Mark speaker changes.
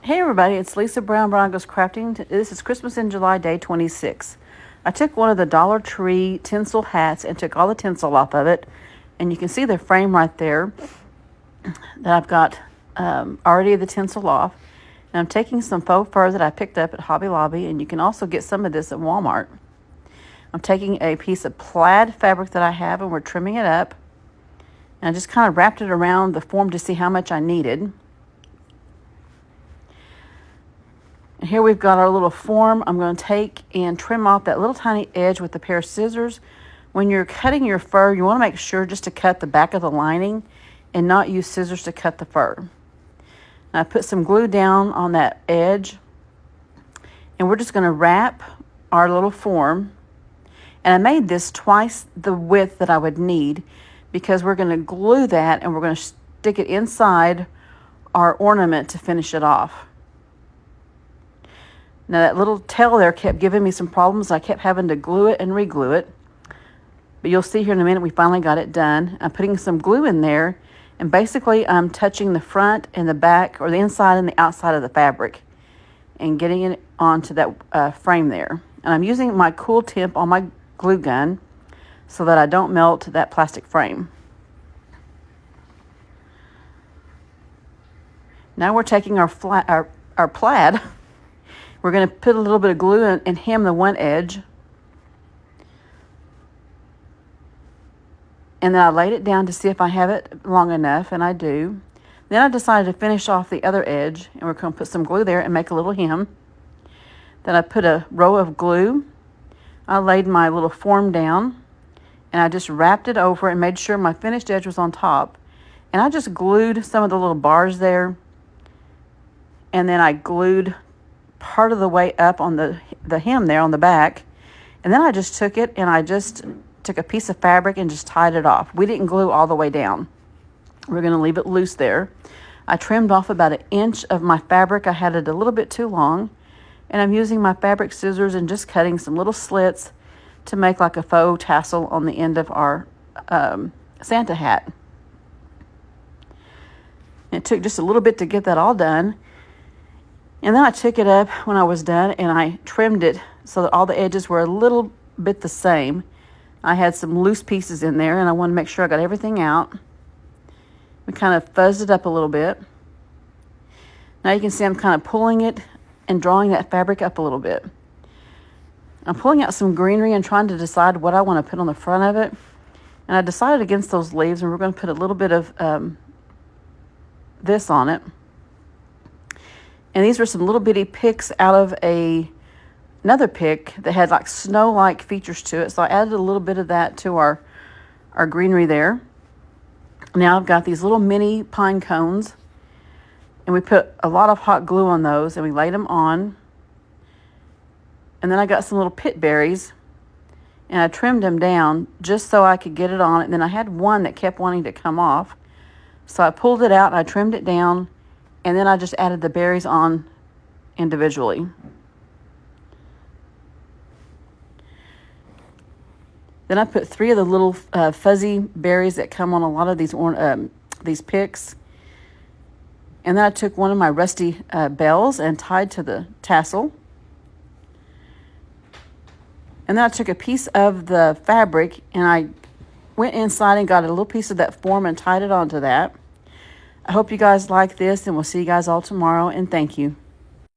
Speaker 1: Hey everybody, it's Lisa Brown Goes Crafting. This is Christmas in July, day 26. I took one of the Dollar Tree tinsel hats and took all the tinsel off of it. And you can see the frame right there that I've got already the tinsel off. And I'm taking some faux fur that I picked up at Hobby Lobby, and you can also get some of this at Walmart. I'm taking a piece of plaid fabric that I have, and we're trimming it up. And I just kind of wrapped it around the form to see how much I needed. And here we've got our little form. I'm going to take and trim off that little tiny edge with a pair of scissors. When you're cutting your fur, you want to make sure just to cut the back of the lining and not use scissors to cut the fur. And I put some glue down on that edge, and we're just going to wrap our little form. And I made this twice the width that I would need because we're going to glue that and we're going to stick it inside our ornament to finish it off. Now that little tail there kept giving me some problems. I kept having to glue it and re-glue it. But you'll see here in a minute we finally got it done. I'm putting some glue in there, and basically I'm touching the front and the back, or the inside and the outside of the fabric, and getting it onto that frame there. And I'm using my Cool Temp on my glue gun so that I don't melt that plastic frame. Now we're taking our plaid. We're going to put a little bit of glue and hem the one edge. And then I laid it down to see if I have it long enough, and I do. Then I decided to finish off the other edge, and we're going to put some glue there and make a little hem. Then I put a row of glue. I laid my little form down, and I just wrapped it over and made sure my finished edge was on top. And I just glued some of the little bars there, and then I glued part of the way up on the hem there on the back. And then I just took it and I just took a piece of fabric and just tied it off. We didn't glue all the way down. We're going to leave it loose there. I trimmed off about 1 inch of my fabric. I had it a little bit too long, and I'm using my fabric scissors and just cutting some little slits to make like a faux tassel on the end of our Santa hat. It took just a little bit to get that all done. And then I took it up when I was done and I trimmed it so that all the edges were a little bit the same. I had some loose pieces in there, and I wanted to make sure I got everything out. We kind of fuzzed it up a little bit. Now you can see I'm kind of pulling it and drawing that fabric up a little bit. I'm pulling out some greenery and trying to decide what I want to put on the front of it. And I decided against those leaves, and we're going to put a little bit of this on it. And these were some little bitty picks out of another pick that had like snow-like features to it. So I added a little bit of that to our greenery there. Now I've got these little mini pine cones, and we put a lot of hot glue on those, and we laid them on. And then I got some little pit berries, and I trimmed them down just so I could get it on. And then I had one that kept wanting to come off. So I pulled it out and I trimmed it down. And then I just added the berries on individually. Then I put 3 of the little fuzzy berries that come on a lot of these picks. And then I took one of my rusty bells and tied to the tassel. And then I took a piece of the fabric and I went inside and got a little piece of that form and tied it onto that. I hope you guys like this, and we'll see you guys all tomorrow, and thank you.